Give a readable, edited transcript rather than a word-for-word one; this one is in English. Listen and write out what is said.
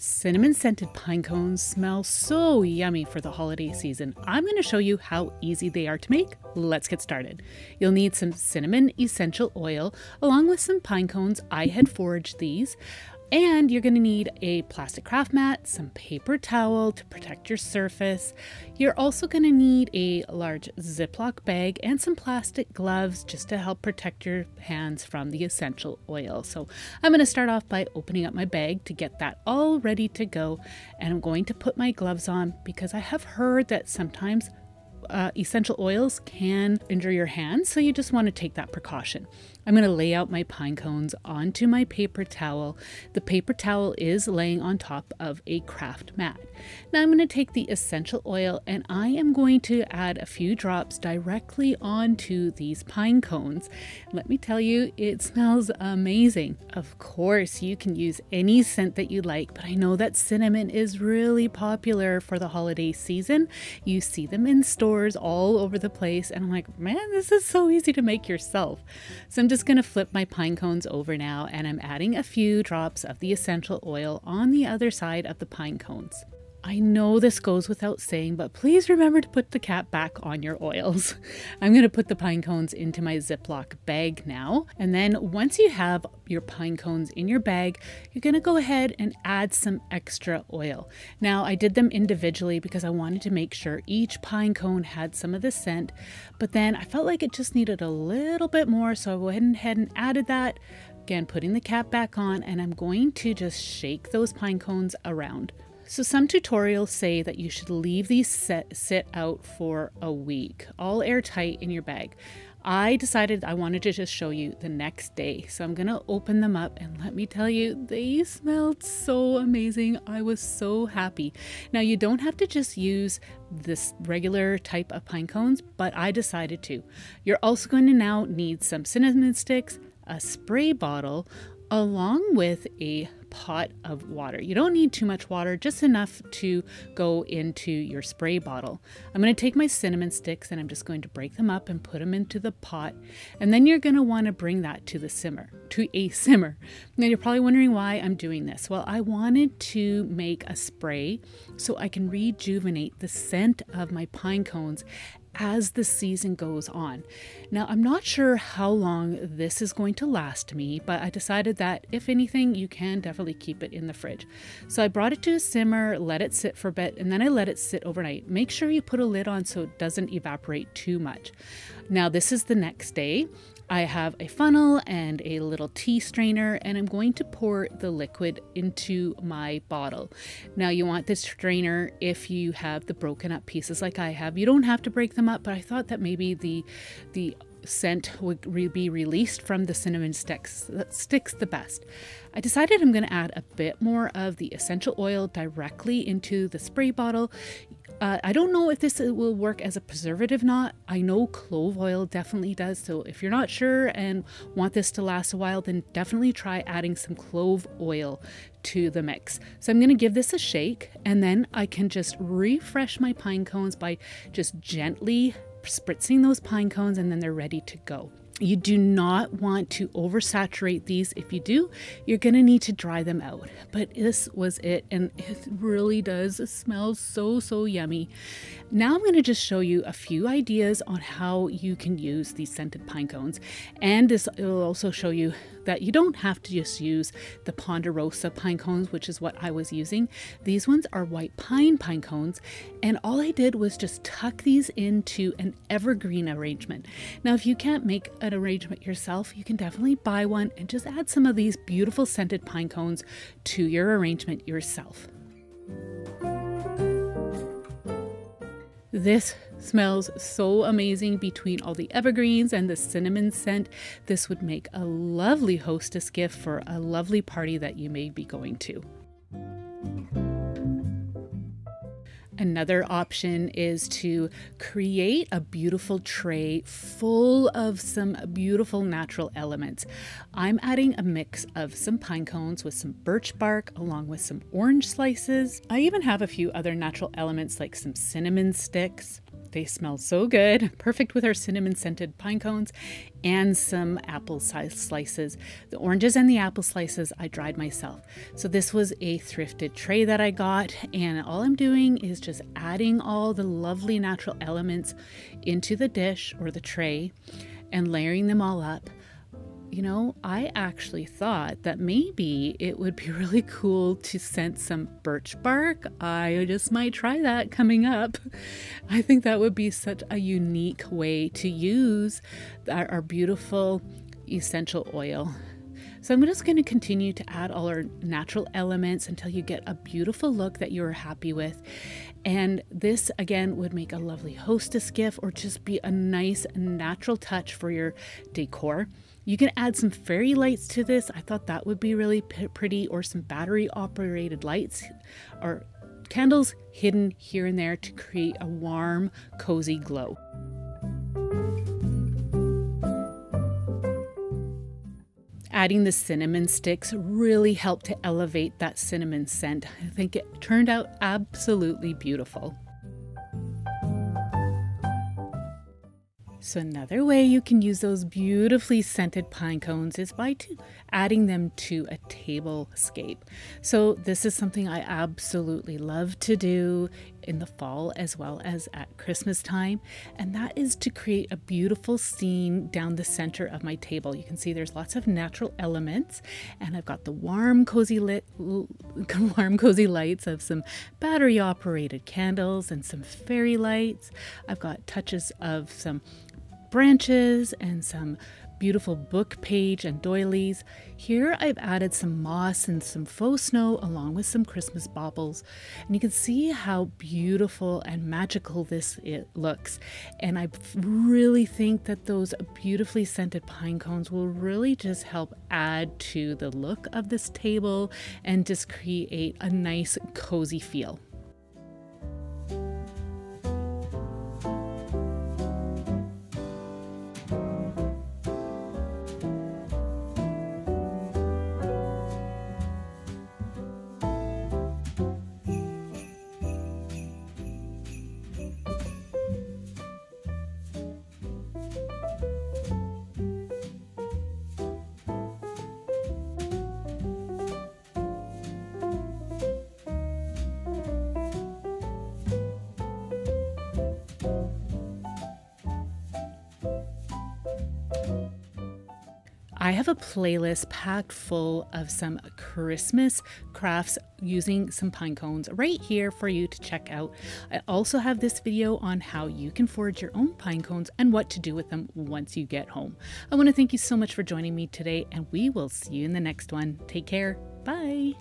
Cinnamon scented pine cones smell so yummy for the holiday season. I'm going to show you how easy they are to make. Let's get started. You'll need some cinnamon essential oil along with some pine cones. I had foraged these. And you're going to need a plastic craft mat, some paper towel to protect your surface. You're also going to need a large Ziploc bag and some plastic gloves just to help protect your hands from the essential oil. So I'm going to start off by opening up my bag to get that all ready to go. And I'm going to put my gloves on because I have heard that sometimes essential oils can injure your hands, so you just want to take that precaution. I'm going to lay out my pine cones onto my paper towel. The paper towel is laying on top of a craft mat. Now I'm going to take the essential oil and I am going to add a few drops directly onto these pine cones. Let me tell you, it smells amazing. Of course, you can use any scent that you like, but I know that cinnamon is really popular for the holiday season. You see them in stores all over the place, and I'm like, man, this is so easy to make yourself. So I'm just going to flip my pine cones over now, and I'm adding a few drops of the essential oil on the other side of the pine cones. I know this goes without saying, but please remember to put the cap back on your oils. I'm going to put the pine cones into my Ziploc bag now. And then once you have your pine cones in your bag, you're going to go ahead and add some extra oil. Now, I did them individually because I wanted to make sure each pine cone had some of the scent, but then I felt like it just needed a little bit more, so I went ahead and added that. Again, putting the cap back on, and I'm going to just shake those pine cones around. So some tutorials say that you should leave these sit out for a week, all airtight in your bag. I decided I wanted to just show you the next day. So I'm going to open them up, and let me tell you, they smelled so amazing. I was so happy. Now you don't have to just use this regular type of pine cones, but I decided to. You're also going to now need some cinnamon sticks, a spray bottle, along with a pot of water. You don't need too much water, just enough to go into your spray bottle. I'm going to take my cinnamon sticks and I'm just going to break them up and put them into the pot. And then you're going to want to bring that to a simmer. Now you're probably wondering why I'm doing this. Well, I wanted to make a spray so I can rejuvenate the scent of my pine cones as the season goes on. Now, I'm not sure how long this is going to last me, but I decided that if anything, you can definitely keep it in the fridge. So I brought it to a simmer, let it sit for a bit, and then I let it sit overnight. Make sure you put a lid on so it doesn't evaporate too much. Now, this is the next day. I have a funnel and a little tea strainer, and I'm going to pour the liquid into my bottle. Now you want this strainer if you have the broken up pieces like I have. You don't have to break them up, but I thought that maybe the scent would be released from the cinnamon sticks. That sticks the best. I decided I'm going to add a bit more of the essential oil directly into the spray bottle. I don't know if this will work as a preservative or not. I know clove oil definitely does. So if you're not sure and want this to last a while, then definitely try adding some clove oil to the mix. So I'm going to give this a shake, and then I can just refresh my pine cones by just gently spritzing those pine cones, and then they're ready to go. You do not want to oversaturate these. If you do, you're going to need to dry them out. But this was it, and it really does smell so yummy. Now I'm going to just show you a few ideas on how you can use these scented pine cones, and this will also show you that you don't have to just use the Ponderosa pine cones, which is what I was using. These ones are white pine cones, and all I did was just tuck these into an evergreen arrangement. Now, if you can't make an arrangement yourself, you can definitely buy one and just add some of these beautiful scented pine cones to your arrangement yourself. This smells so amazing between all the evergreens and the cinnamon scent. This would make a lovely hostess gift for a lovely party that you may be going to. Another option is to create a beautiful tray full of some beautiful natural elements. I'm adding a mix of some pine cones with some birch bark along with some orange slices. I even have a few other natural elements like some cinnamon sticks. They smell so good, perfect with our cinnamon scented pine cones and some apple size slices. The oranges and the apple slices I dried myself. So this was a thrifted tray that I got, and all I'm doing is just adding all the lovely natural elements into the dish or the tray and layering them all up. You know, I actually thought that maybe it would be really cool to scent some birch bark. I just might try that coming up. I think that would be such a unique way to use our beautiful essential oil. So I'm just going to continue to add all our natural elements until you get a beautiful look that you're happy with. And this again would make a lovely hostess gift or just be a nice natural touch for your decor. You can add some fairy lights to this. I thought that would be really pretty, or some battery operated lights or candles hidden here and there to create a warm, cozy glow. Adding the cinnamon sticks really helped to elevate that cinnamon scent. I think it turned out absolutely beautiful. So another way you can use those beautifully scented pine cones is by adding them to a tablescape. So this is something I absolutely love to do in the fall as well as at Christmas time, and that is to create a beautiful scene down the center of my table. You can see there's lots of natural elements, and I've got the warm cozy lights of some battery operated candles and some fairy lights. I've got touches of some branches and some beautiful book page and doilies. Here I've added some moss and some faux snow along with some Christmas baubles, and you can see how beautiful and magical this looks. And I really think that those beautifully scented pine cones will really just help add to the look of this table and just create a nice cozy feel. I have a playlist packed full of some Christmas crafts using some pine cones right here for you to check out. I also have this video on how you can forge your own pine cones and what to do with them once you get home. I want to thank you so much for joining me today, and we will see you in the next one. Take care. Bye.